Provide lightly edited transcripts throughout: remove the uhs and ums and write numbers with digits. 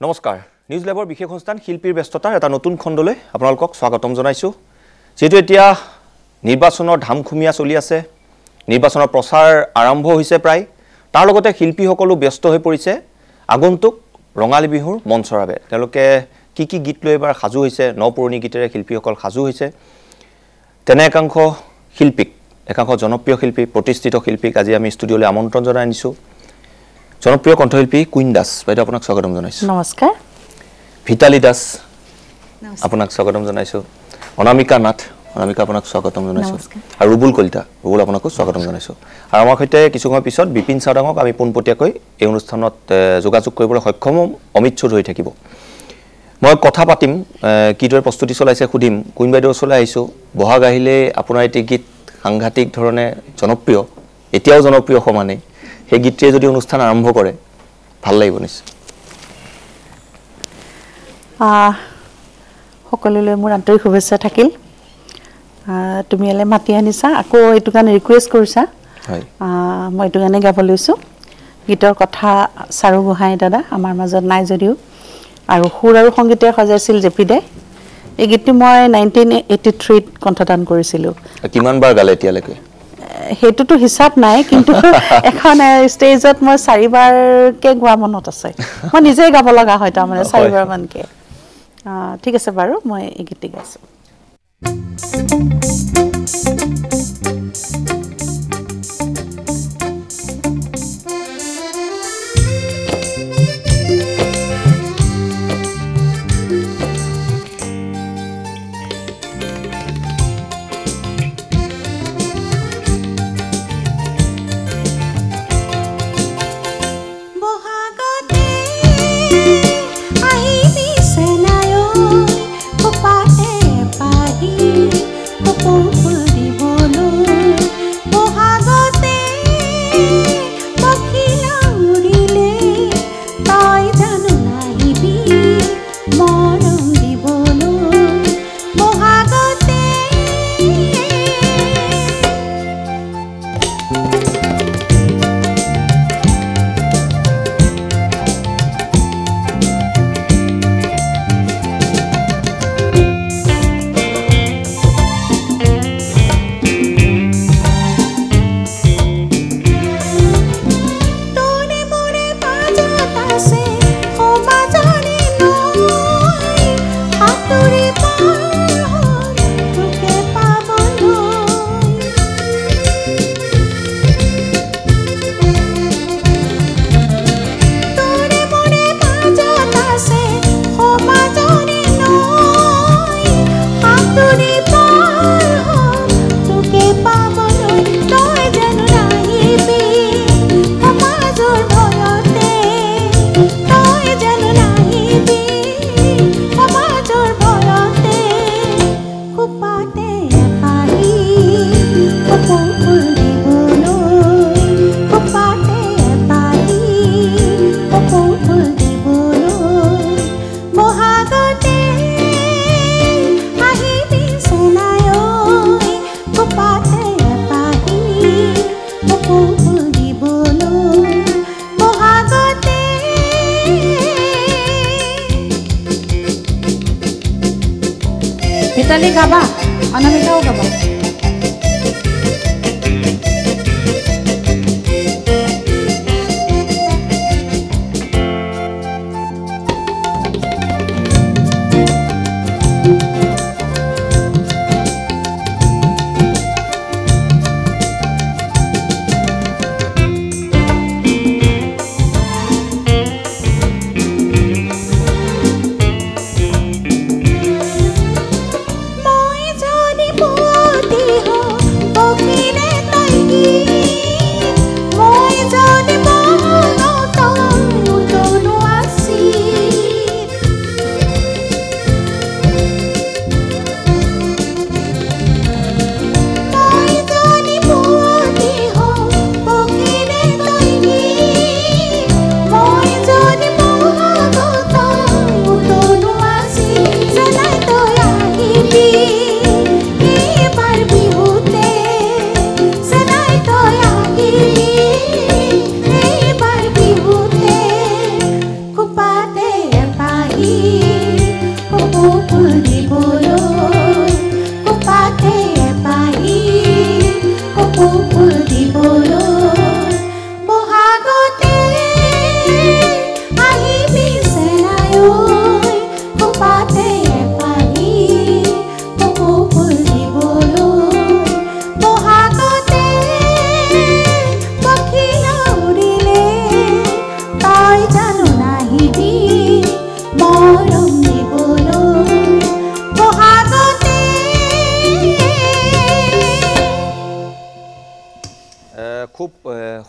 নমস্কাৰ নিউজ ল্যাবৰ বিশেষ অনুষ্ঠান শিল্পীৰ ব্যস্ততাৰ এটা নতুন খণ্ডলৈ আপোনালোকক স্বাগতম জনাইছো যেটো এতিয়া নিৰ্বাচনৰ ধামখুমিয়া চলি আছে নিৰ্বাচনৰ প্ৰচাৰ আৰম্ভ হৈছে প্ৰায় তাৰ লগতে শিল্পীসকলো ব্যস্ত হৈ পৰিছে আগন্তুক ৰঙালী বিহুৰ মঞ্চৰ বাবে তেওঁলোকে কি গীত লৈ এবাৰ সাজু হৈছে নপুৰণি গীতেৰে শিল্পীসকল সাজু হৈছে তেনে একাংশ শিল্পীক একাংশ জনপ্ৰিয় শিল্পী প্ৰতিষ্ঠিত শিল্পীক আজি আমি ষ্টুডিঅলৈ আমন্ত্ৰণ জনাই আনিছো জনপ্ৰিয় কণ্ঠশিল্পী কুইন দাস বাইদেউ আপোনাক স্বাগতম জনাইছো নমস্কাৰ ভিতালী দাস আপোনাক স্বাগতম জনাইছো অনামিকা নাথ অনামিকা আপোনাক স্বাগতম জনাইছো আৰু ৰুবুল কলিতা ৰুবুল আপোনাকো স্বাগতম জনাইছো আৰু আমাৰ সৈতে কিছু সময় পিছত বিপিন চাওডাঙক আমি পোনপটীয়াকৈ এই অনুষ্ঠানত যোগাযোগ কৰিবলৈ সক্ষম অমিত চৌধুৰী থাকিব মই কথা পাতিম কিদৰে প্ৰস্তুতি চলাইছে খুদিম কুইন বাইদেউৰ ওচৰলৈ আহিছো বহাগ আহিলে আপোনাৰ এটি গীত সাংঘাতিক ধৰণে জনপ্ৰিয় এতিয়াও জনপ্ৰিয় সমানে সেই গীতটোৱে যদি অনুষ্ঠান আৰম্ভ কৰে ভাল লাগিব নিশ্চয় সকলোলৈ মোৰ আন্তৰিক শুভেচ্ছা থাকিল তুমি এলে মাতি আনিছা আকৌ এইটো গান ৰিকুৱেষ্ট কৰিছা হয় মই এইটো গানে গাব লৈছো গীতৰ কথা সাৰু গোহাঁই দাদা আমাৰ মাজত নাই যদিও আৰু সুৰ আৰু সংগীতে সজাইছিল জেপিদে এই গীতটো মই 1983 ত কণ্ঠদান কৰিছিলো কিমান বাৰ গালে এতিয়ালৈকে হেতুটো হিসাব নাই কিন্তু এখন ষ্টেজত মই 4 বাৰ কে গোৱা মনত আছে মই নিজে গাব লগা হয় তাৰ মানে 4 বাৰ মানকে ঠিক আছে বাৰু মই এই গীতটি গাইছো ভিতালী গাবা অনামিকাও গাবা মই যদি পুৱতি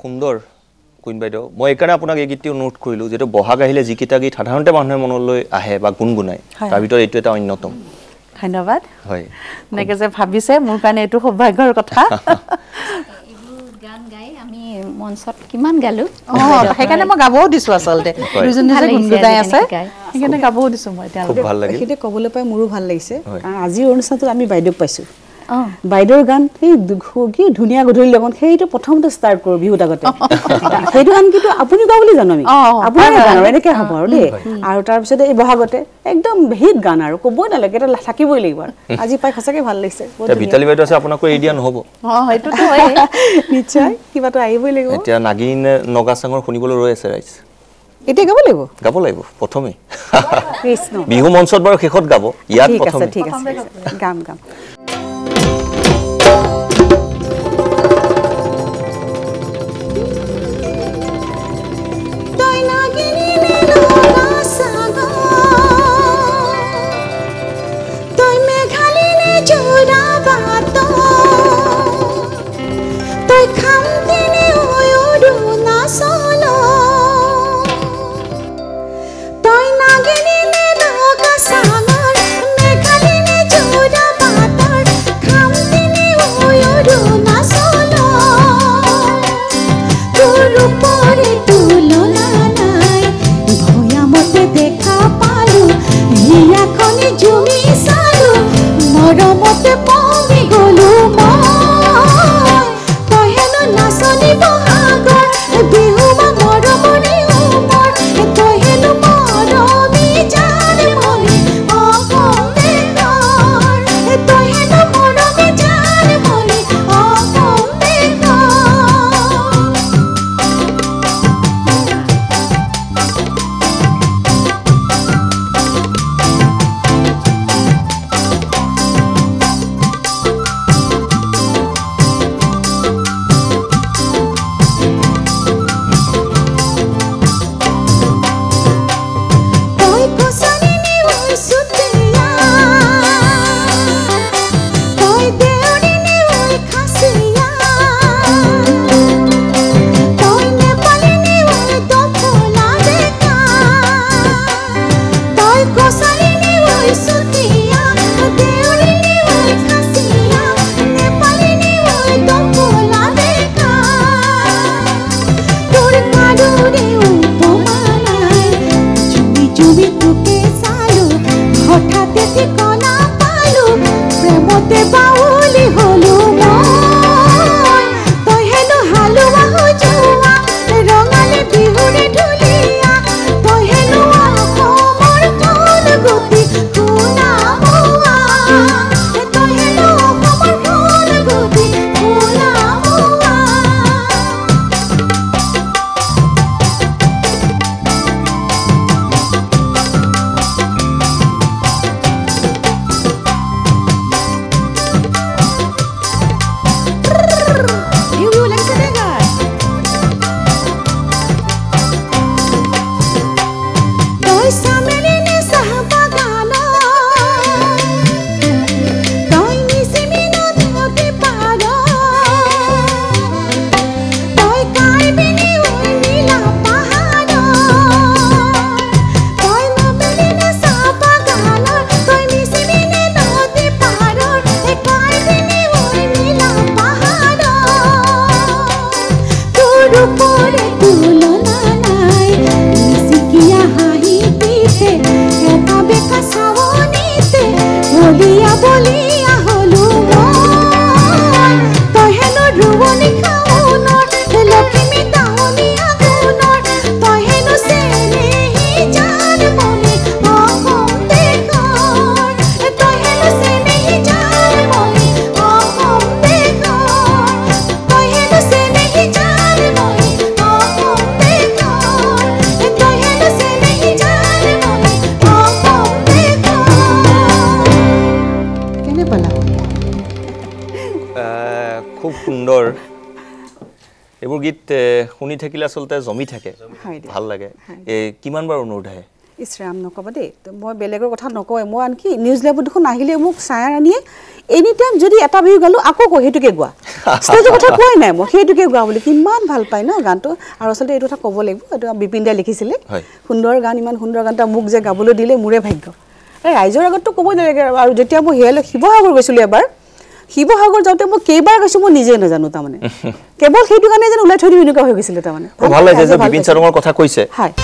সুন্দৰ কুইন বাইদেউ মই এইকাৰণে আপোনাক এই গীতটি অনুৰোধ কৰিলোঁ যেটো বহাগ আহিলে যিকেইটা গীত সাধাৰণতে মানুহে মনলৈ আহে বা গুণগুণায় তাৰ ভিতৰত এইটো এটা অন্যতম ধন্যবাদ হয় এনেকৈ যে ভাবিছে মোৰ কাৰণে এইটো সৌভাগ্যৰ কথা গান গাই আমি মঞ্চত কিমান গালো সেইকাৰণে মই গাবও দিছোঁ আচলতে দুজনী যে গুণগুণাই আছে সেইকাৰণে গাবও দিছোঁ মই খুব ভাল লাগিল সেইতে ক'বলৈ পাই মোৰো ভাল লাগিছে কাৰণ আজিৰ অনুষ্ঠানটোত আমি বাইদেউক পাইছোঁ বাইদেউৰ গান সেই কি ধুনীয়া গধূলি লগন সেইটো প্ৰথমতে ষ্টাৰ্ট কৰোঁ বিহুত আগতে সেইটো গান কিন্তু আপুনি গাওঁ বুলি জানো আমি আপোনাৰ গান এনেকৈ হ'ব আৰু দেই আৰু তাৰপিছতে এই বহাগতে একদম হিট গান আৰু ক'বই নালাগে এটা থাকিবই লাগিব আৰু আজি পাই সঁচাকৈ ভাল লাগিছে ভিতালী বাইদেউ আছে আপোনাকো এৰি দিয়া নহ'ব সেইটোতো নিশ্চয় কিবাটো আহিবই লাগিব এতিয়া নাগিন নগাচাঙৰ শুনিবলৈ ৰৈ আছে ৰাইজ এতিয়া গাব লাগিব প্ৰথমে কৃষ্ণ বিহু মঞ্চত বাৰু শেষত গাব ইয়াত প্ৰথমে ঠিক আছে গাম খুব সুন্দৰ এইবোৰ গীত শুনি থাকিলে আচলতে জমি থাকে ভাল লাগে কিমান বাৰ অনুৰোধ আহে ইছৰাম নক'বা দেই মই বেলেগৰ কথা নকওঁ মই আনকি নিউজ লেবত দেখোন আহিলে মোক ছায়া ৰাণীয়ে এনি টাইম যদি এটা বিহু গালোঁ আকৌ কয় সেইটোকে গোৱা ষ্টেজৰ কথা কোৱাই নাই মই সেইটোকে গোৱা বুলি কিমান ভাল পায় ন গানটো আৰু আচলতে এইটো কথা ক'ব লাগিব এইটো বিপিন দাই লিখিছিলে সুন্দৰ গান ইমান সুন্দৰ গান এটা মোক যে গাবলৈ দিলে মোৰে ভাগ্য এই ৰাইজৰ আগততো ক'বই নালাগে আৰু যেতিয়া মই হেয়ালৈ শিৱসাগৰ গৈছিলোঁ এবাৰ শিৱসাগৰ যাওঁতে মই কেইবাৰ গৈছোঁ মই নিজে নাজানো তাৰমানে কেৱল সেইটো কাৰণে যেন ওলাই থৈ দিওঁ এনেকুৱা হৈ গৈছিলে তাৰমানে ভাল লাগিছে যে বিপিন চাৰুঙৰ কথা কৈছে হয়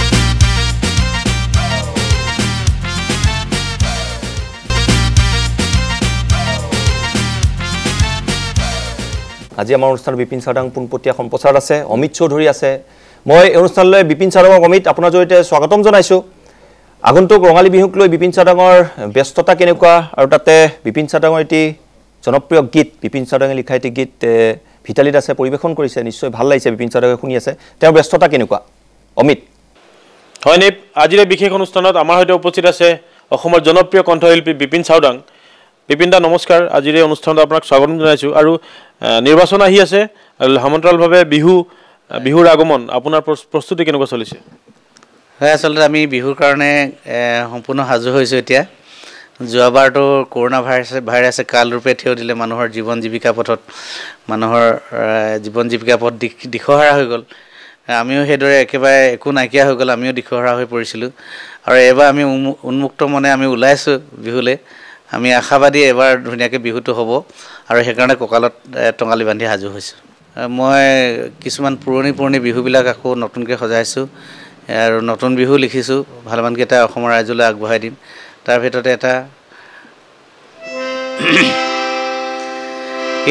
আজি আমাৰ অনুষ্ঠানত বিপিন চাৰুঙৰ পোনপটীয়া সম্প্ৰচাৰ আছে অমিত চৌধুৰী আছে মই এই অনুষ্ঠানলৈ বিপিন চাৰুঙক অমিত আপোনাৰ জৰিয়তে স্বাগতম জনাইছোঁ আগন্তুক ৰঙালী বিহুক লৈ বিপিন চাৰুঙৰ ব্যস্ততা কেনেকুৱা আৰু তাতে বিপিন চাৰুঙৰ এটি জনপ্ৰিয় গীত বিপিন চাৰুঙে লিখা এটি গীত ভিতালী দাসে পৰিৱেশন কৰিছে নিশ্চয় ভাল লাগিছে বিপিন চাৰুঙে শুনি আছে তেওঁৰ ব্যস্ততা কেনেকুৱা অমিত হয় নিপ আজিৰ বিশেষ অনুষ্ঠানত আমাৰ সৈতে উপস্থিত আছে অসমৰ জনপ্ৰিয় কণ্ঠশিল্পী বিপিন চাৰুঙ বিপিন দা নমস্কাৰ আজিৰ এই অনুষ্ঠানত আপোনাক স্বাগতম জনাইছোঁ আৰু নিৰ্বাচন আহি আছে সমান্তৰালভাৱে বিহুৰ আগমন আপোনাৰ প্ৰস্তুতি কেনেকুৱা চলিছে হয় আচলতে আমি বিহুৰ কাৰণে সম্পূৰ্ণ সাজু হৈছোঁ এতিয়া যোৱাবাৰতো কৰোণা ভাইৰাছে কালৰূপে থিয় দিলে মানুহৰ জীৱন জীৱিকা পথত মানুহৰ জীৱন জীৱিকা পথ দিশহাৰা হৈ গ'ল আমিও সেইদৰে একেবাৰে একো নাইকিয়া হৈ গ'ল আমিও দিশহাৰা হৈ পৰিছিলোঁ আৰু এবাৰ আমি উন্মুক্ত মনে আমি ওলাইছোঁ বিহুলৈ আমি আশাবাদী এবাৰ ধুনীয়াকৈ বিহুটো হ'ব আৰু সেইকাৰণে কঁকালত টঙালি বান্ধি সাজু হৈছোঁ মই কিছুমান পুৰণি বিহুবিলাক আকৌ নতুনকৈ সজাইছোঁ আৰু নতুন বিহু লিখিছোঁ ভালমানকেইটা অসমৰ ৰাইজলৈ আগবঢ়াই দিম তাৰ ভিতৰতে এটা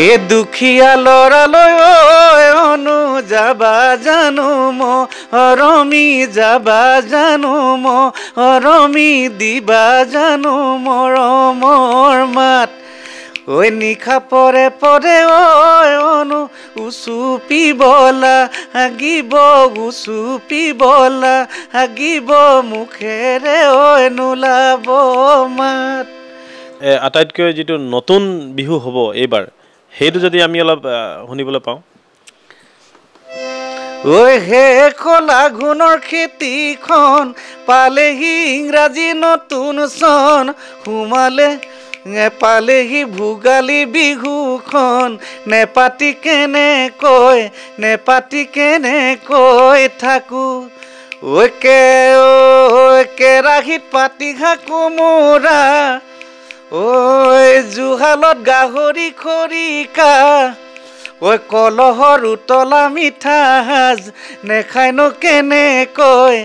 এ দুখীয়া ল'ৰালৈ অনু যাবা জানো মৰমি যাবা জানো মৰমি দিবা জানো মৰমৰ মাত ঐ নিশা পৰে পৰে অনু উচুপিবলা হাগিব মুখেৰে নোলাব মাত আটাইতকৈ যিটো নতুন বিহু হ'ব এইবাৰ সেইটো যদি আমি অলপ শুনিবলৈ পাওঁ ঐ হে কলা গুণৰ খেতিখন পালেহি ইংৰাজী নতুন চন সোমালে পালেহি ভোগালী বিহুখন নেপাতি কেনেকৈ থাকো ঐ কেৰাহীত পাতি ঘা কোমোৰা ঐ জুহালত গাহৰি খৰিকা ঐ কলহৰ উতলা মিঠা সাজ নেখায়নো কেনেকৈ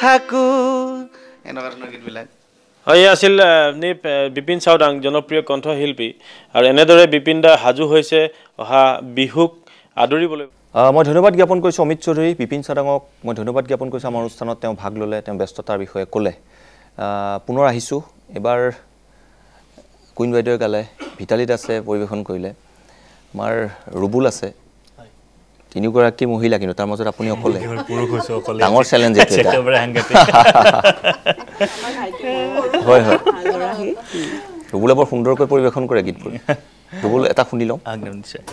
থাকো এনেকুৱা ধৰণৰ গীতবিলাক হয় এই আছিল বিপিন চাৰুঙ জনপ্ৰিয় কণ্ঠশিল্পী আৰু এনেদৰে বিপিন দা সাজু হৈছে অহা বিহুক আদৰিবলৈ মই ধন্যবাদ জ্ঞাপন কৰিছোঁ অমিত চৌধুৰী বিপিন চাৰুঙক মই ধন্যবাদ জ্ঞাপন কৰিছোঁ আমাৰ অনুষ্ঠানত তেওঁ ভাগ ল'লে তেওঁ ব্যস্ততাৰ বিষয়ে ক'লে পুনৰ আহিছোঁ এবাৰ কুইন বাইদেৱে গালে ভিতালী দাসে পৰিৱেশন কৰিলে আমাৰ ৰুবুল আছে তিনিগৰাকী মহিলা কিন্তু তাৰ মাজত আপুনি অকলে ডাঙৰ চেলেঞ্জ হয় ৰুবুলে বৰ সুন্দৰকৈ পৰিৱেশন কৰে গীতবোৰ ৰুবুল এটা শুনি লওঁ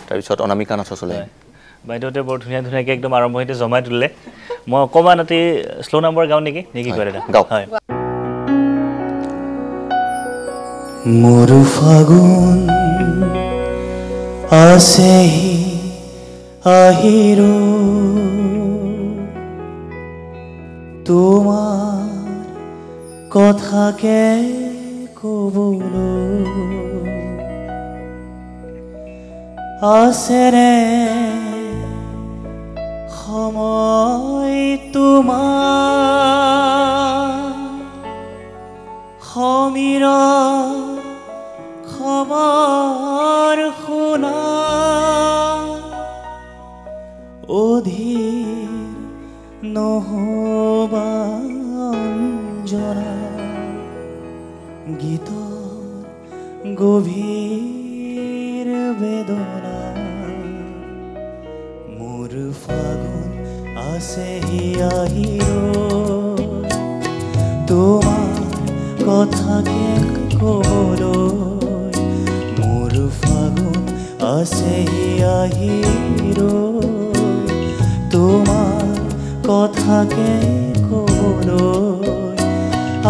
তাৰপিছত অনামিকা নাথ চলে বাইদেউতে বৰ ধুনীয়াকৈ একদম আৰম্ভণিতে জমাই তুলিলে মই অকণমান এটি শ্ল' নাম্বাৰ গাওঁ নেকি কয় দাদা গাওঁ হয় মোৰ ফাগুন আছেহি আহিৰো তোমাৰ কথাকে ক'বলৈ আছেৰে সময় তোমাৰ সমীৰ খবৰ শুনা অধীৰ নহবা অঞ্জনা গীতৰ গভীৰ বেদনা মোৰ ফাগুন আছেহি আহিৰো তোমাৰ কথাকে ক'বলৈ মোৰ ফাগুন আছেহি আহিৰো তোমাৰ কথাকে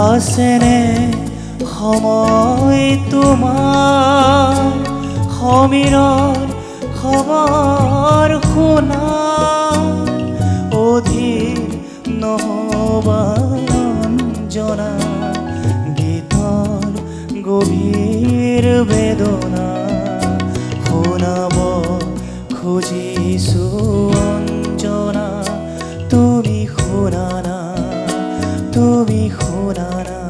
আছেনে সময় তোমাৰ সমীৰৰ খবৰ শুনা অধীৰ নহবাঞ্জনা গীতৰ গভীৰ বেদনা শুনাব খুজিছো অঞ্জনা তুমি শুনা না তুমি শুনা না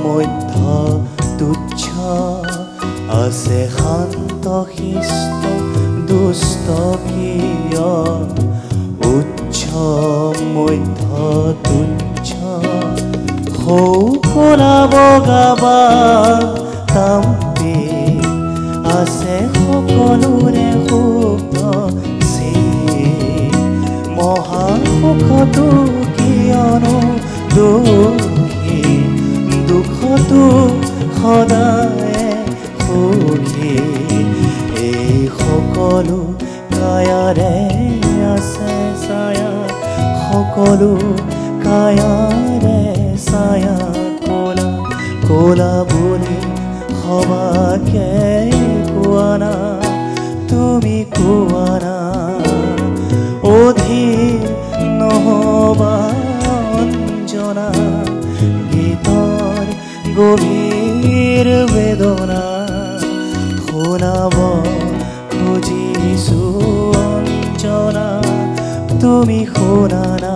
মধ্য তুচ্ছ আছে শান্ত শিষ্ট দুষ্ট কিয় উচ্চ মধ্য তুচ্ছ সৌ কলা বগাবা তাম্পি আছে সকলোৰে সুখ চি মহাসুখটো কিয়নো দুখী দুখতো সদায় সুখী এই সকলো কায়াৰে আছে ছায়া সকলো কায়াৰে ছায়া ক'লা ক'লা বুলি সবাকে কোৱা না তুমি কোৱা না অধীৰ নহবা অঞ্জনা গীতৰ গভীৰ বেদনা শুনাব খুজিছো অঞ্জনা তুমি শুনা না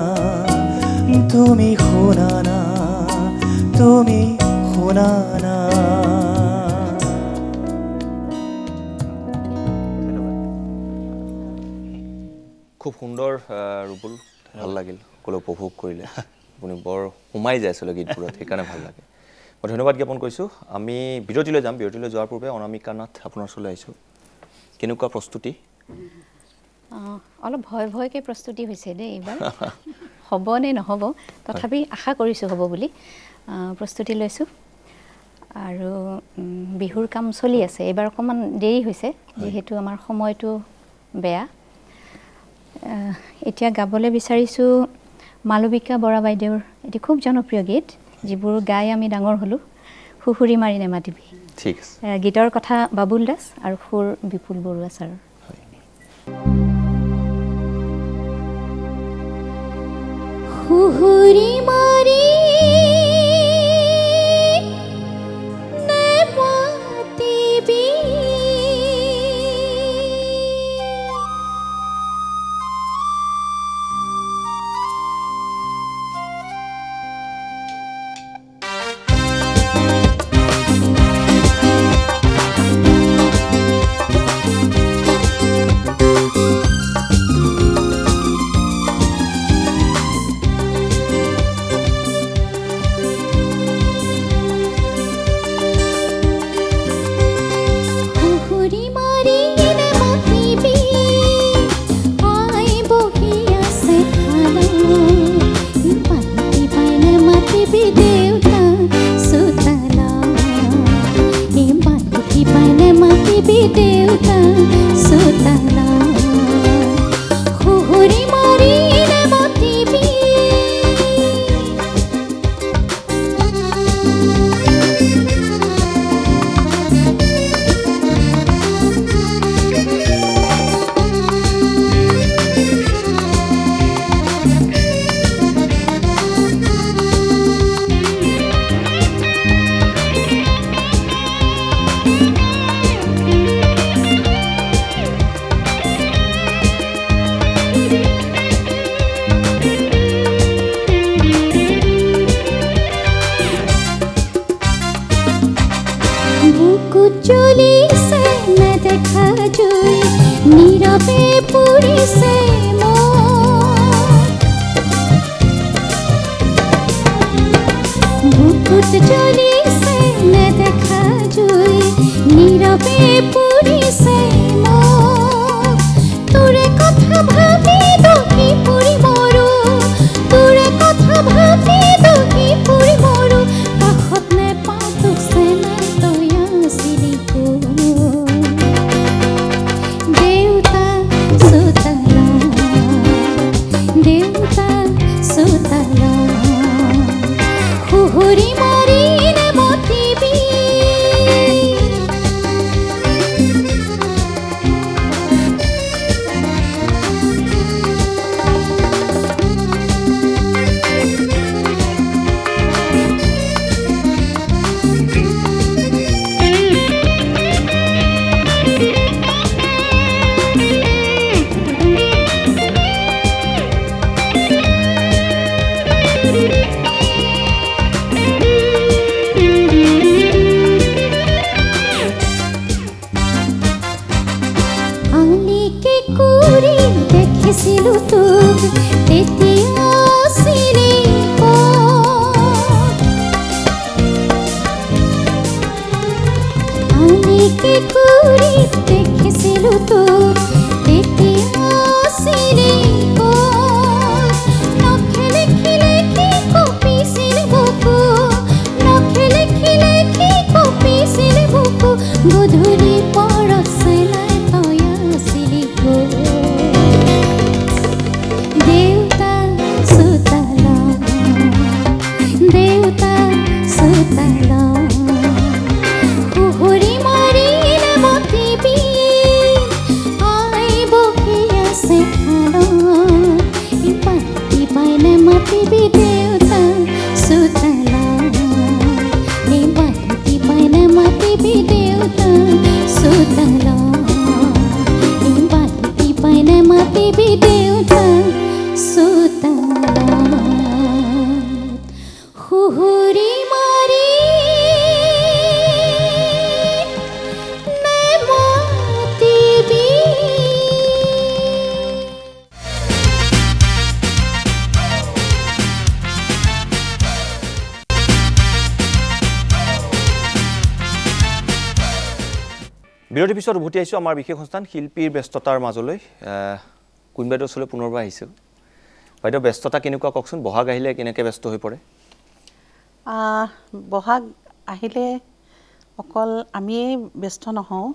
তুমি শুনা না তুমি শুনা না খুব সুন্দৰ ৰূপুল ভাল লাগিল সকলো উপভোগ কৰিলে আপুনি বৰ সোমাই যায় আচলতে গীতবোৰত সেইকাৰণে ভাল লাগে মই ধন্যবাদ জ্ঞাপন কৰিছোঁ আমি বিৰতিলৈ যাম বিৰতিলৈ যোৱাৰ পূৰ্বে অনামিকা নাথ আপোনাৰ ওচৰলৈ আহিছোঁ কেনেকুৱা প্ৰস্তুতি অলপ ভয় ভয়কৈ প্ৰস্তুতি হৈছে দেই এইবাৰ হ'ব নে নহ'ব তথাপি আশা কৰিছোঁ হ'ব বুলি প্ৰস্তুতি লৈছোঁ আৰু বিহুৰ কাম চলি আছে এইবাৰ অকণমান দেৰি হৈছে যিহেতু আমাৰ সময়টো বেয়া এতিয়া গাবলৈ বিচাৰিছোঁ মালবিকা বৰা বাইদেউৰ এটি খুব জনপ্ৰিয় গীত যিবোৰ গাই আমি ডাঙৰ হ'লোঁ সুহুৰি মাৰি নেমাতিবি ঠিক আছে গীতৰ কথা বাবুল দাস আৰু সুৰ বিপুল বৰুৱা ছাৰৰ সুহুৰি মাৰি নেমাতিবি ভাবে পুৰিছে মোক তোৰে কথা ভাবি দুখী পুৰি মৰো তোৰে কথা ভাবি দুখী পুৰি মৰো কাষত নেপাওঁ তোক চেনাই তই আছিলি দেউতা চোতালা দেউতা চোতালা খুহুৰি মাৰি নেমতিবি আলিকে কৰি দেখিছিলো তোক তেতিয়া চিনি আলিকে কৰি দেখিছিলো তোক তেতিয়া চিনি নখেলে খিলে কি কপিছিল বুকু নখেলে খিলে কি কপিছিল বুকু গধূলি পৰছে নাই তই আছিলি দেউতা চোতালা দেউতা চোতালা খুহুৰি মাৰি নেমতিবি আই বহি আছে খালত পাতি পাই নেমাতিবি দেউতা চোতালা পাতি পাই নেমাতিবি দেউতা চোতালা পাতি পাই নেমাতিবি দেউতা চোতালা খুহুৰি মাৰি নেমতিবি বিৰতিৰ পিছত উভতি আহিছোঁ আমাৰ বিশেষ অনুষ্ঠান শিল্পীৰ ব্যস্ততাৰ মাজলৈ কুইন বাইদেউৰ ওচৰলৈ পুনৰবাৰ আহিছোঁ বাইদেউ ব্যস্ততা কেনেকুৱা কওকচোন বহাগ আহিলে কেনেকৈ ব্যস্ত হৈ পৰে বহাগ আহিলে অকল আমিয়ে ব্যস্ত নহওঁ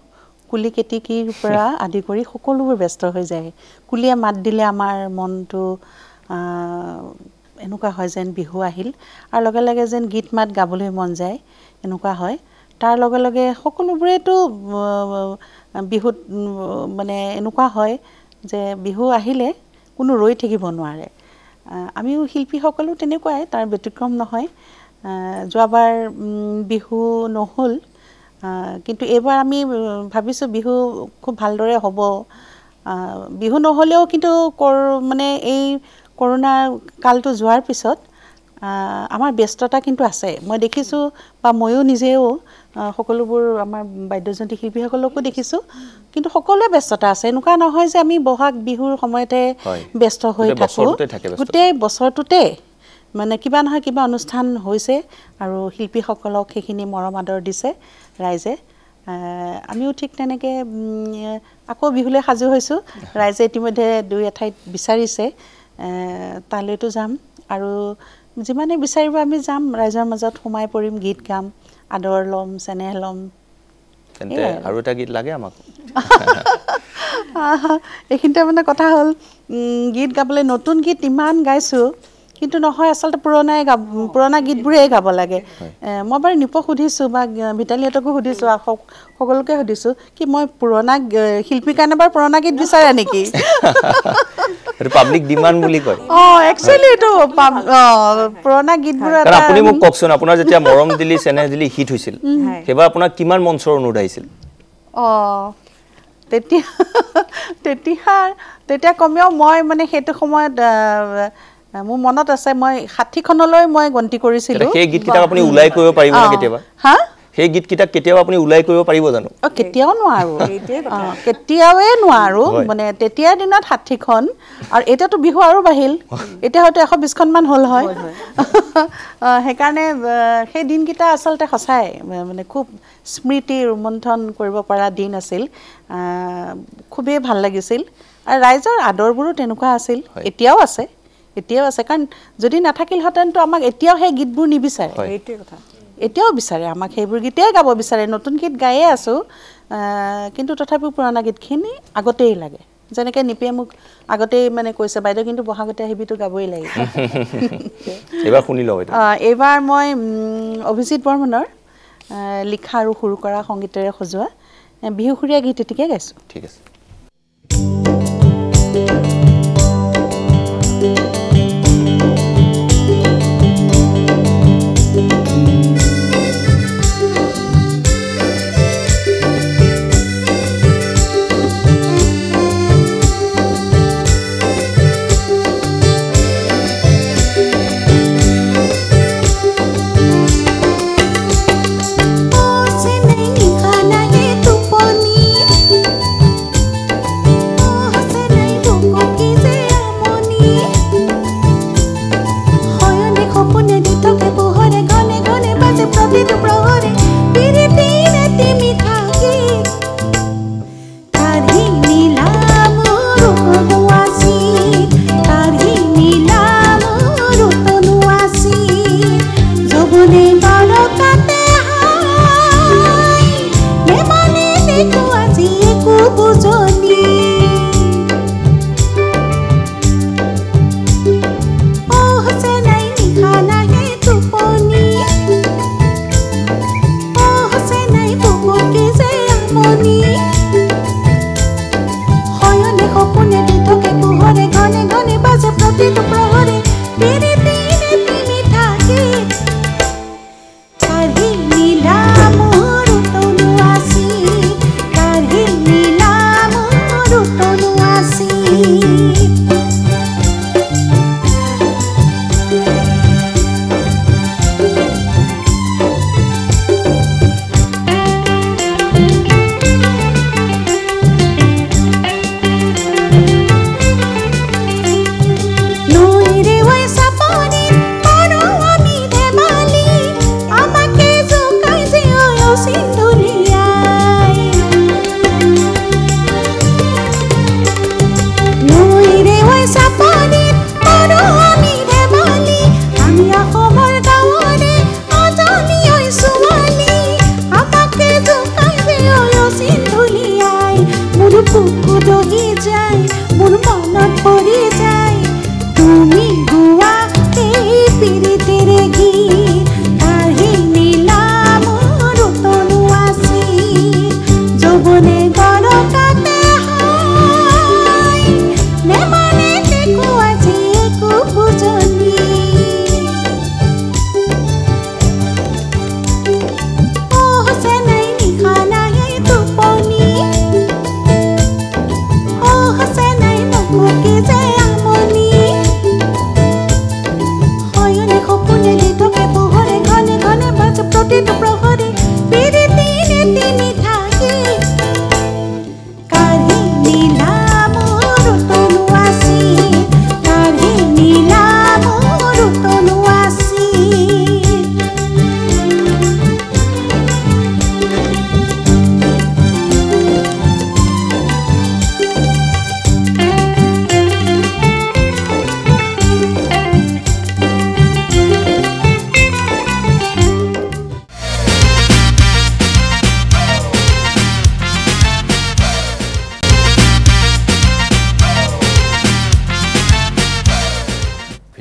কুলি কেতেকীৰ পৰা আদি কৰি সকলোবোৰ ব্যস্ত হৈ যায় কুলিয়ে মাত দিলে আমাৰ মনটো এনেকুৱা হয় যেন বিহু আহিল আৰু লগে লগে যেন গীত মাত গাবলৈ মন যায় এনেকুৱা হয় তাৰ লগে লগে সকলোবোৰেতো বিহুত মানে এনেকুৱা হয় যে বিহু আহিলে কোনো ৰৈ থাকিব নোৱাৰে আমিও শিল্পীসকলো তেনেকুৱাই তাৰ ব্যতিক্ৰম নহয় যোৱাবাৰ বিহু নহ'ল কিন্তু এইবাৰ আমি ভাবিছোঁ বিহু খুব ভালদৰে হ'ব বিহু নহ'লেও কিন্তু মানে এই কৰোণা কালটো যোৱাৰ পিছত আমাৰ ব্যস্ততা কিন্তু আছে মই দেখিছোঁ বা ময়ো নিজেও সকলোবোৰ আমাৰ বাদ্যযন্ত্ৰী শিল্পীসকলকো দেখিছোঁ কিন্তু সকলোৱে ব্যস্ততা আছে এনেকুৱা নহয় যে আমি বহাগ বিহুৰ সময়তে ব্যস্ত হৈ থাকোঁ গোটেই বছৰটোতে মানে কিবা নহয় কিবা অনুষ্ঠান হৈছে আৰু শিল্পীসকলক সেইখিনি মৰম আদৰ দিছে ৰাইজে আমিও ঠিক তেনেকৈ আকৌ বিহুলৈ সাজু হৈছোঁ ৰাইজে ইতিমধ্যে দুই এঠাইত বিচাৰিছে তালৈতো যাম আৰু যিমানে বিচাৰিব আমি যাম ৰাইজৰ মাজত সোমাই পৰিম গীত গাম আদৰ ল'ম চেনেহ ল'ম তেন্তে আৰু এটা গীত লাগে আমাক এইখিনিতে মানে কথা হ'ল গীত গাবলৈ নতুন গীত ইমান গাইছোঁ কিন্তু নহয় আচলতে পুৰণা গীতবোৰেই গাব লাগে মই বাৰু নিপক সুধিছোঁ বা ভিতালীহঁতকো সুধিছোঁ সকলোকে সুধিছোঁ কি মই পুৰণা শিল্পীৰ কাৰণে বাৰু পুৰণা গীত বিচাৰে নেকি এটা পাব্লিক ডিমান্ড বুলি কয় একচুৱেলি এইটো পুৰণা গীতবোৰ আপুনি মোক কওকচোন আপোনাৰ যেতিয়া মৰম দিলি চেনেহ দিলি হিট হৈছিল সেইবাৰ আপোনাৰ কিমান মঞ্চৰ অনুৰোধ আহিছিল তেতিয়া কমেও মই মানে সেইটো সময়ত মোৰ মনত আছে মই 60খনলৈ মই গন্তি কৰিছিলোঁ সেই গীতকেইটা আপুনি ওলাই কৰিব পাৰিব না কেতিয়াবা সেই গীতকেইটা কেতিয়াও আপুনি উলাই কৰিব পাৰিব জানো কেতিয়াও নোৱাৰো কেতিয়াওৱে নোৱাৰো মানে তেতিয়াৰ দিনত 60খন আৰু এতিয়াতো বিহু আৰু বাহিল এতিয়া হয়তো 120খন মান হ'ল হয় সেইকাৰণে সেই দিনকেইটা আচলতে সঁচাই মানে খুব স্মৃতি ৰোমন্থন কৰিব পৰা দিন আছিল খুবেই ভাল লাগিছিল আৰু ৰাইজৰ আদৰবোৰো তেনেকুৱা আছিল এতিয়াও আছে কাৰণ যদি নাথাকিলহেঁতেনতো আমাক এতিয়াও সেই গীতবোৰ নিবিচাৰে সেইটোৱে কথা এতিয়াও বিচাৰে আমাক সেইবোৰ গীতেই গাব বিচাৰে নতুন গীত গায়ে আছোঁ কিন্তু তথাপিও পুৰণা গীতখিনি আগতেই লাগে যেনেকৈ নিপিয়ে মোক আগতেই মানে কৈছে বাইদেউ কিন্তু বহাগতে আহিবিতো গাবই লাগিব এইবাৰ শুনি লওঁ এইবাৰ মই অভিজিত বৰ্মনৰ লিখা আৰু সুৰ কৰা সংগীতেৰে সজোৱা বিহুসুৰীয়া গীত এটিকে গাইছোঁ ঠিক আছে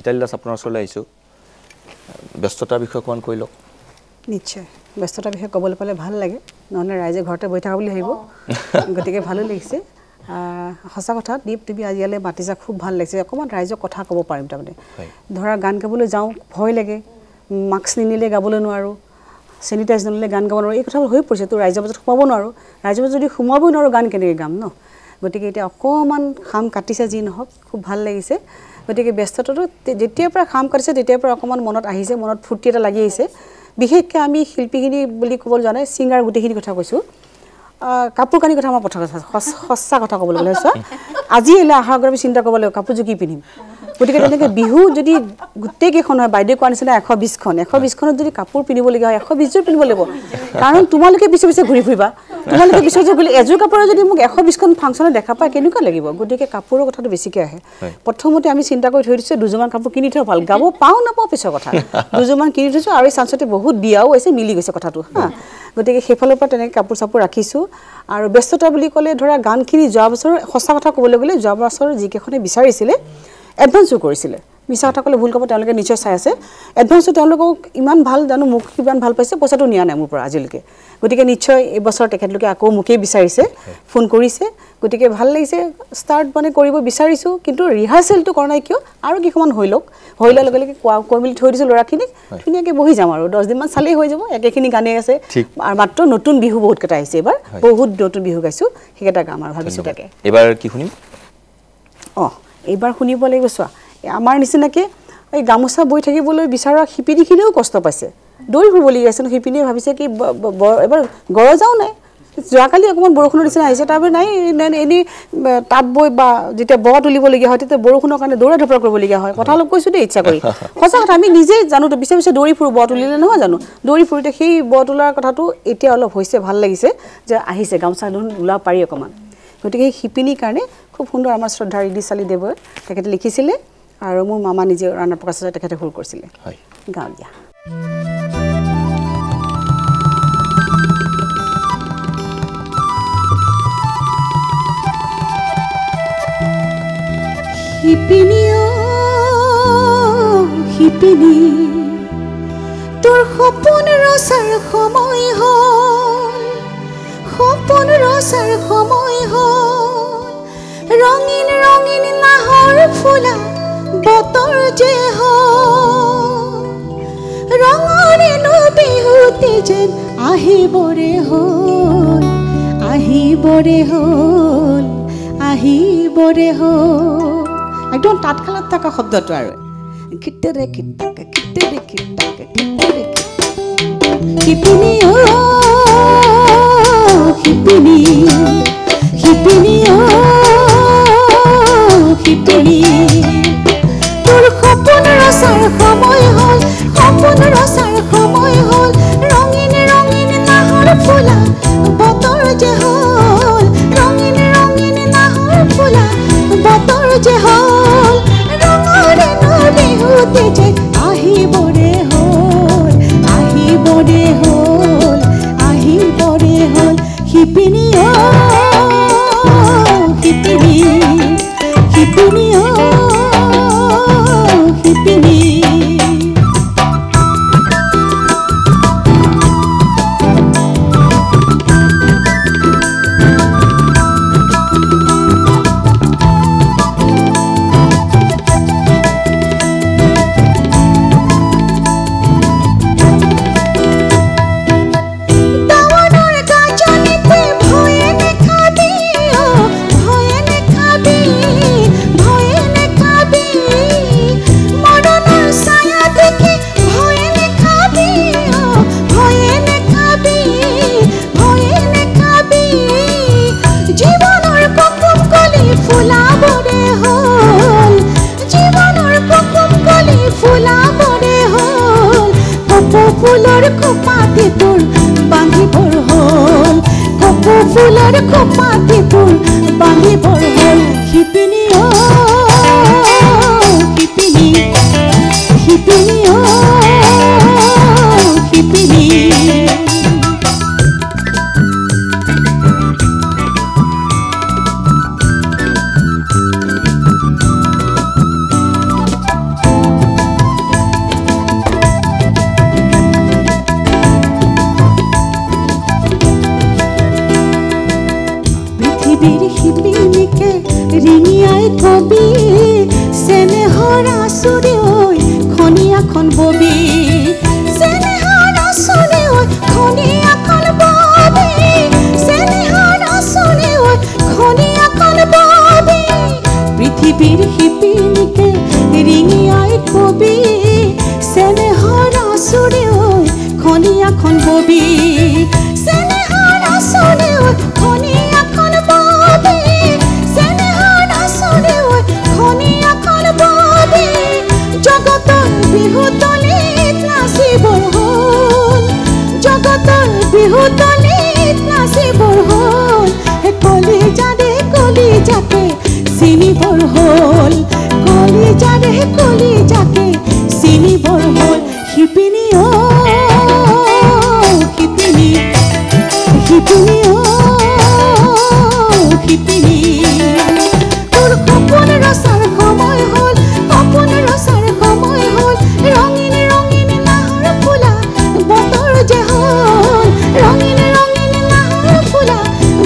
ভিতালী দাস আপোনাৰ ওচৰলৈ আহিছোঁ ব্যস্ততাৰ বিষয়ে অকণমান কৈ লওক নিশ্চয় ব্যস্ততাৰ বিষয়ে ক'বলৈ পালে ভাল লাগে নহ'লে ৰাইজে ঘৰতে বহি থকা বুলি ভাবিব গতিকে ভালো লাগিছে সঁচা কথা দীপ তুমি আজি ইয়ালৈ মাতিছা খুব ভাল লাগিছে অকণমান ৰাইজক কথা ক'ব পাৰিম তাৰমানে ধৰা গান গাবলৈ যাওঁ ভয় লাগে মাস্ক নিনিলে গাবলৈ নোৱাৰোঁ চেনিটাইজ নল'লে গান গাব নোৱাৰোঁ এই কথাবোৰ হৈ পৰিছে তো ৰাইজৰ মাজত সোমাব নোৱাৰোঁ ৰাইজৰ মাজত যদি সোমাবই নোৱাৰোঁ গান কেনেকৈ গাম ন গতিকে এতিয়া অকণমান খাম কাটিছে যি নহওক খুব ভাল লাগিছে গতিকে ব্যস্ততাটো যেতিয়াৰ পৰা খাম কাটিছে তেতিয়াৰ পৰা অকণমান মনত আহিছে মনত ফূৰ্তি এটা লাগি আহিছে বিশেষকৈ আমি শিল্পীখিনি বুলি ক'বলৈ যোৱা নাই ছিংগাৰ গোটেইখিনি কথা কৈছোঁ কাপোৰ কানি কথা মই প্ৰথম সঁচা কথা ক'বলৈ গ'লে চোৱা আজি এলে অহাৰ আগত আমি চিন্তা কৰিব লাগিব কাপোৰযোৰ কি পিন্ধিম গতিকে তেনেকৈ বিহু যদি গোটেইকেইখন হয় বাইদেউ কোৱা নিচিনা 120খনত যদি কাপোৰ পিন্ধিবলগীয়া হয় 120যোৰ পিন্ধিব লাগিব কাৰণ তোমালোকে পিছে পিছে ঘূৰি ফুৰিবা তোমালোকে পিছে পিছে গ'লে এযোৰ কাপোৰে যদি মোক 120খন ফাংচনত দেখা পায় কেনেকুৱা লাগিব গতিকে কাপোৰৰ কথাটো বেছিকৈ আহে প্ৰথমতে আমি চিন্তা কৰি থৈ দিছোঁ দুযোৰমান কাপোৰ কিনি থোৱা ভাল গাব পাওঁ নাপাওঁ পিছৰ কথা দুযোৰমান কিনি থৈছোঁ আৰু এই চান্সতে বহুত বিয়াও হৈছে মিলি গৈছে কথাটো হা গতিকে সেইফালৰ পৰা তেনেকৈ কাপোৰ চাপোৰ ৰাখিছোঁ আৰু ব্যস্ততা বুলি ক'লে ধৰা গানখিনি যোৱা বছৰ সঁচা কথা ক'বলৈ গ'লে যোৱা বছৰ যিকেইখনে বিচাৰিছিলে এডভান্সো কৰিছিলে মিছা কথা ক'লে ভুল ক'ব তেওঁলোকে নিশ্চয় চাই আছে এডভান্সো তেওঁলোকক ইমান ভাল জানো মোক কিমান ভাল পাইছে পইচাটো নিয়া নাই মোৰ পৰা আজিলৈকে গতিকে নিশ্চয় এইবছৰ তেখেতলোকে আকৌ মোকেই বিচাৰিছে ফোন কৰিছে গতিকে ভাল লাগিছে ষ্টাৰ্ট মানে কৰিব বিচাৰিছোঁ কিন্তু ৰিহাৰ্চেলটো কৰা নাই কিয় আৰু কেইখনমান হৈ লোৱাৰ লগে লগে কৈ মেলি থৈ দিছোঁ ল'ৰাখিনিক ধুনীয়াকৈ বহি যাম আৰু 10 দিনমান চালেই হৈ যাব একেখিনি গানেই আছে আৰু মাত্ৰ নতুন বিহু বহুতকেইটা আহিছে এইবাৰ বহুত নতুন বিহু গাইছোঁ সেইকেইটা গাম আৰু ভাবিছোঁ তাকে এইবাৰ কি শুনিম এইবাৰ শুনিব লাগিব চোৱা আমাৰ নিচিনাকৈ এই গামোচা বৈ থাকিবলৈ বিচৰা শিপিনীখিনিও কষ্ট পাইছে দৌৰি ফুৰিবলগীয়া আছে শিপিনীয়ে ভাবিছে কি এবাৰ গৰজাও নাই যোৱাকালি অকণমান বৰষুণৰ নিচিনা আহিছে তাৰপৰা নাই এনেই তাঁত বৈ বা যেতিয়া ব তুলিবলগীয়া হয় তেতিয়া বৰষুণৰ কাৰণে দৌৰা ধপৰা কৰিবলগীয়া হয় কথা অলপ কৈছোঁ দেই ইচ্ছা কৰি সঁচা কথা আমি নিজেই জানো পিছে পিছে দৌৰি ফুৰোঁ ব তুলিলে নহয় জানো দৌৰি ফুৰোঁতে সেই ব তোলাৰ কথাটো এতিয়া অলপ হৈছে ভাল লাগিছে যে আহিছে গামোচা ওলাব পাৰি অকণমান গতিকে সেই শিপিনীৰ কাৰণে খুব সুন্দৰ আমাৰ শ্ৰদ্ধা ৰিদি চালি দেৱই তেখেতে লিখিছিলে আৰু মোৰ মামা নিজে ৰাণা প্ৰকাশ তেখেতে সুৰ কৰিছিলে গাঁও দিয়া শিপিনী তোৰ সপোন ৰচাৰ সময় হ'ল সপোন ৰচাৰ সময় হ'ল ৰঙীন ৰঙীন নাহৰ ফুলা বতৰ যে হ'ল ৰঙৰেনো বিহুতি যেন আহিবৰে হ'ল একদম তাঁতশালত থকা শব্দটো আৰু কিটেৰে কিটাকা শিপিনী শিপিনী তোৰ সপোন ৰচাৰ সময় হ'ল ৰঙীন ৰঙীন নাহৰ ফুলা বতৰ যে হ'ল ৰঙীন ৰঙীন নাহৰ ফুলা বতৰ যে হ'ল ৰঙৰে বিহুতে যে আহিবৰে হ'ল শিপিনী ফুলৰ খোপাতে তোৰ বান্ধিবৰ হ'ল শিপিনী শিপিনীকে ৰিঙিয়াই কবি চেনেহৰ আচুৰি ঐ খনিয়াখন ববি চেনেহৰ আচুৰি ঐ খনিয়াখন ববি চেনেহৰ আচুৰি ঐ খনিয়াখন ববি পৃথিৱীৰ শিপিনীকে ৰিঙিয়াই কবি চেনেহৰ আচুৰি ঐ হ'ল কলিজাৰে কলিজাকে চিনিবৰ হ'ল শিপিনী শিপিনী শিপিনী শিপিনী তোৰ সপোন ৰচাৰ সময় হ'ল সপোন ৰচাৰ সময় হ'ল ৰঙিন ৰঙিন নাহৰ ফুলা বতৰ যে হ'ল ৰঙিন ৰঙিন নাহৰ ফুলা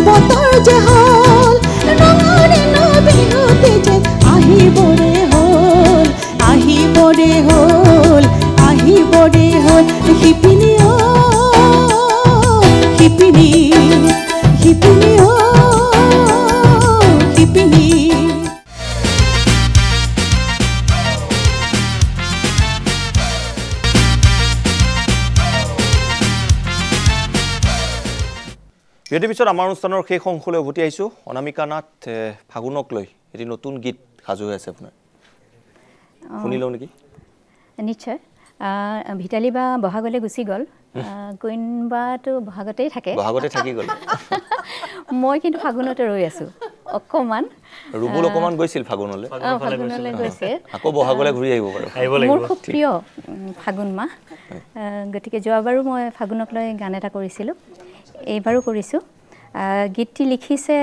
বতৰ যে হ'ল ৰঙৰে নবিহুতে যে আহিবৰে হ'ল আহিবৰে হ'ল আহিবৰে হ'ল শিপিনী শিপিনী শিপিনী শিপিনী ইয়াৰ পিছত আমাৰ অনুষ্ঠানৰ শেষ অংশলৈ উভতি আহিছোঁ অনামিকা নাথ ফাগুনক লৈ এটি নতুন গীত সাজু হৈ আছে আপোনাৰ শুনি লওঁ নেকি নিশ্চয় ভিতালী বা বহাগলৈ গুচি গ'ল কুইনবাটো বহাগতেই থাকে বহাগতে থাকি গ'ল মই কিন্তু ফাগুনতে ৰৈ আছোঁ অকণমান ৰুবুল অকণমান গৈছিল ফাগুনলৈ গৈছে আকৌ বহাগলৈ ঘূৰি আহিব বাৰু মোৰ খুব প্ৰিয় ফাগুন মাহ গতিকে যোৱাবাৰো মই ফাগুনক লৈ গান এটা কৰিছিলোঁ এইবাৰো কৰিছোঁ গীতটি লিখিছে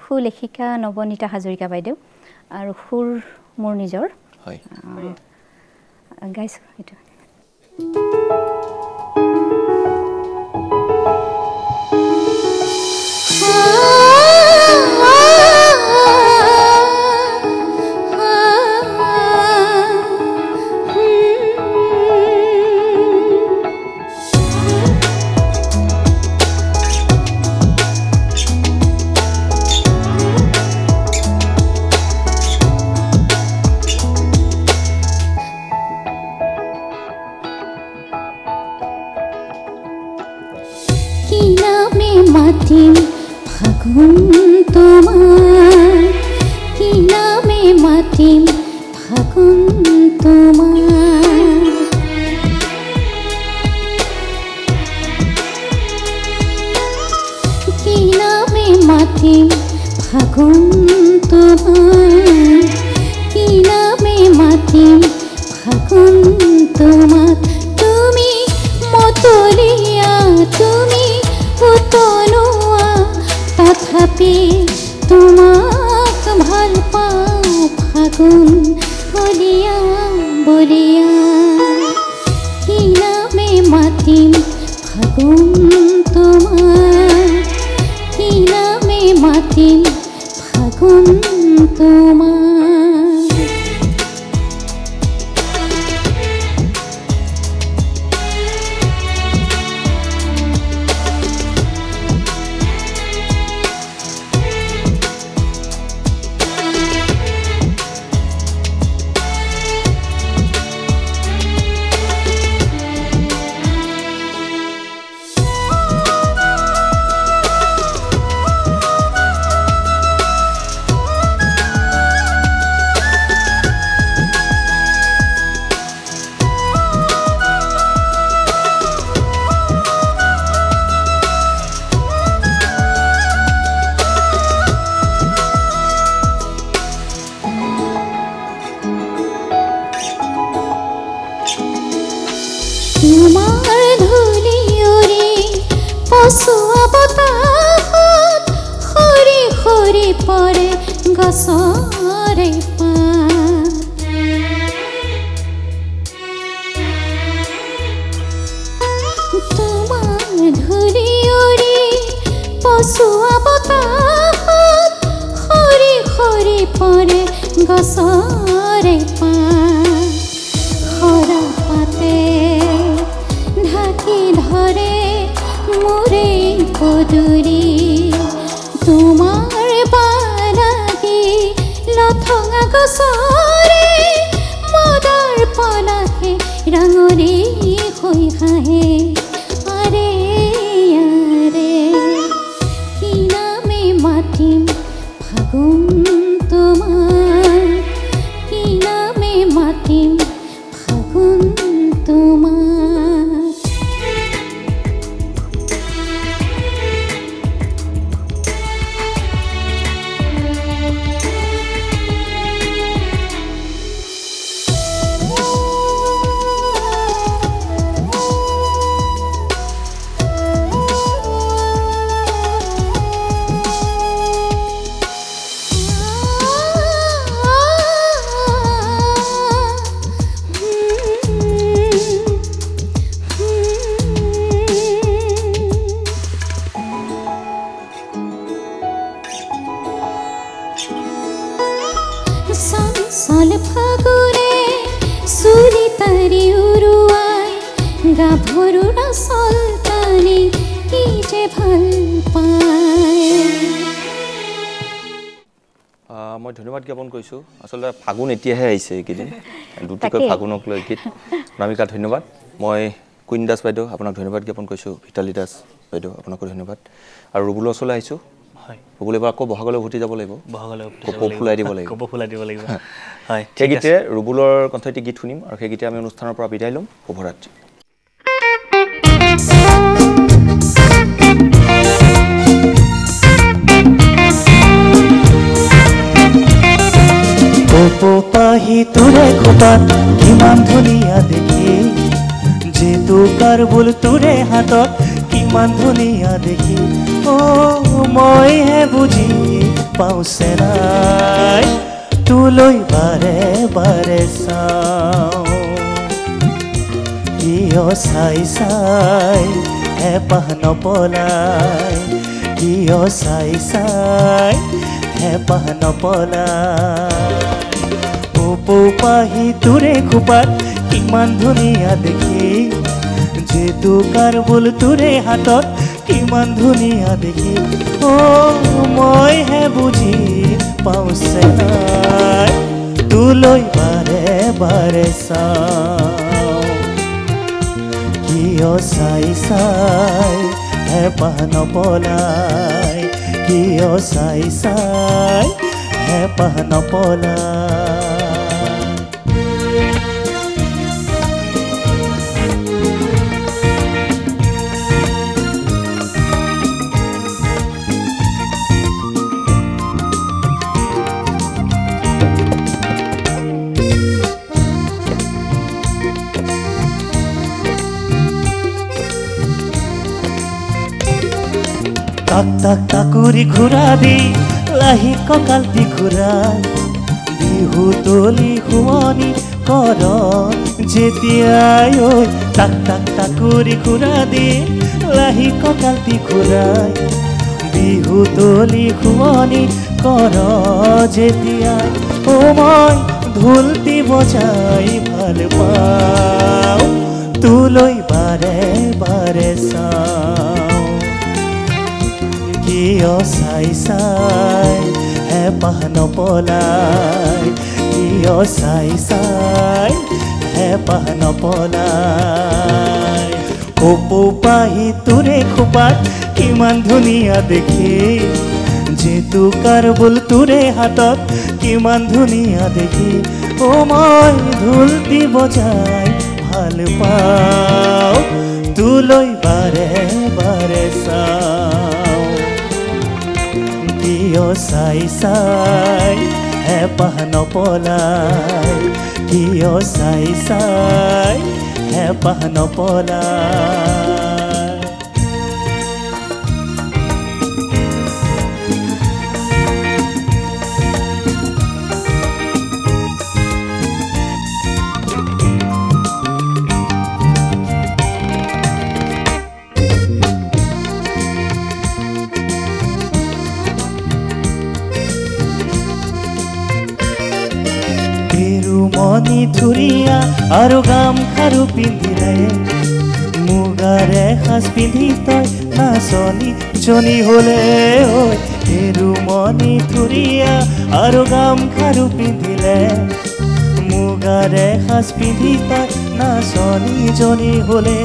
সুলেখিকা নৱনীতা হাজৰিকা বাইদেউ আৰু সুৰ মোৰ নিজৰ হয় গাইছোঁ এইটো ফাগুন তোমার কি নামে মাতিম ফাগুন তোমার কি নামে মাতিম ফাগুন তোমার কি নামে মাতিম ফাগুন তোমার তুমি মতলিয়া তুমি উতলোৱা তথাপি তোমাক ভাল পাওঁ ফাগুন বলিয়া বলিয়া কি নামে মাতিম ফাগুন তোমাৰ কি নামে মাতিম ফাগুন তোমাৰ গছৰে পাত তোমাৰ ধূলি উৰি পচোৱা বতাহত সৰি সৰি পৰে গছৰে পাত সৰা পাতে ঢাকি ধৰে মোৰে পদূলি তোমাৰ লঠঙা গছৰে মদাৰ পলাশে ৰাঙৰি হৈ হাঁহে আৰে আৰে কি নামে মাতিম ফাগুন তোমাৰ কি নামে মাতিম ফাগুন তোমাৰ মাৰি উৰুৱাই গাভৰুৰ চলতানে কি যে ভাল পায় মই ধন্যবাদ জ্ঞাপন কৰিছোঁ আচলতে ফাগুন এতিয়াহে আহিছে এইকেইদিন দুটিকৈ ফাগুনক লৈ গীত নামিকা ধন্যবাদ মই কুইন দাস বাইদেউ আপোনাক ধন্যবাদ জ্ঞাপন কৰিছোঁ ভিতালী দাস বাইদেউ আপোনাকো ধন্যবাদ আৰু ৰুবুলৰ ওচৰলৈ আহিছোঁ হয় ৰুবুল এবাৰ আকৌ বহাগলৈ উভতি যাব লাগিব বহাগলৈ কপৌ ফুলাই দিব লাগিব কপৌ ফুলাই দিব লাগিব হয় সেই গীতে ৰুবুলৰ কণ্ঠটি গীত শুনিম আৰু সেই গীতে আমি অনুষ্ঠানৰ পৰা বিদায় ল'ম শুভৰাত্ৰি পাহি তোৰে খোপাত কিমান ধুনীয়া দেখি যেটো কাৰবুল তোৰে হাতত কিমান ধুনীয়া দেখি মইহে বুজি পাওঁছে নাই তোলৈ বাৰে বাৰে চাওঁ কিয় চাই চাই হেঁপাহ নপলাই কিয় চাই চাই হেঁপাহ নপলাই পাহি তোৰে খোপাত কিমান ধুনীয়া দেখি যেটো কাৰবুল তোৰে হাতত কিমান ধুনীয়া দেখি মইহে বুজি পাওঁছে নাই তোলৈ বাৰে বাৰে চাওঁ কিয় চাই চাই হেঁপাহ নপলাই কিয় চাই চাই হেঁপাহ নপলাই তাক তাক তাকুৰি ঘূৰাবি লাহি কঁকালটি ঘূৰাই বিহু তলি শুৱনি কৰ যেতিয়াই ঐ তাক তাক তাকুৰি ঘূৰাবি লাহি কঁকালটি ঘূৰাই বিহু তলি শুৱনি কৰ যেতিয়াই মই ঢোলটি বজাই ভাল পাওঁ তোলৈ বাৰে বাৰে চাওঁ কিয় চাই চাই হেঁপাহ নপলাই কিয় চাই চাই হেঁপাহ নপলাই কপৌ পাহি তোৰে খোপাত কিমান ধুনীয়া দেখি যেটো কাৰবুল তোৰে হাতত কিমান ধুনীয়া দেখি মই ঢোলটি বজাই ভাল পাওঁ তোলৈ বাৰে বাৰে চাওঁ কিয় চাই চাই হেঁপাহ নপলাই কিয় চাই চাই হেঁপাহ নপলাই মনি ধুৰীয়া আৰু গামখাৰু পিন্ধিলে মুগাৰে সাজ পিন্ধি তই নাচনি জনী হলে ঐ মনি ধুৰীয়া আৰু গামখাৰু পিন্ধিলে মুগাৰে সাজ পিন্ধি তই নাচনি জনী হলে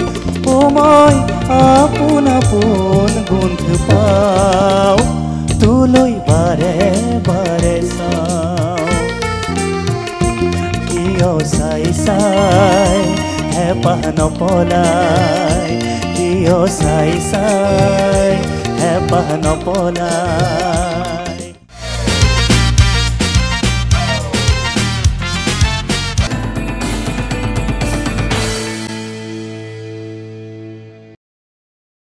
মই আপোন আপোন গোন্ধ পাওঁ তোলৈ বাৰে বাৰে চাওঁ কিয় চাই চাই হেঁপাহ নপলাই কিয় চাই চাই হেঁপাহ নপলাই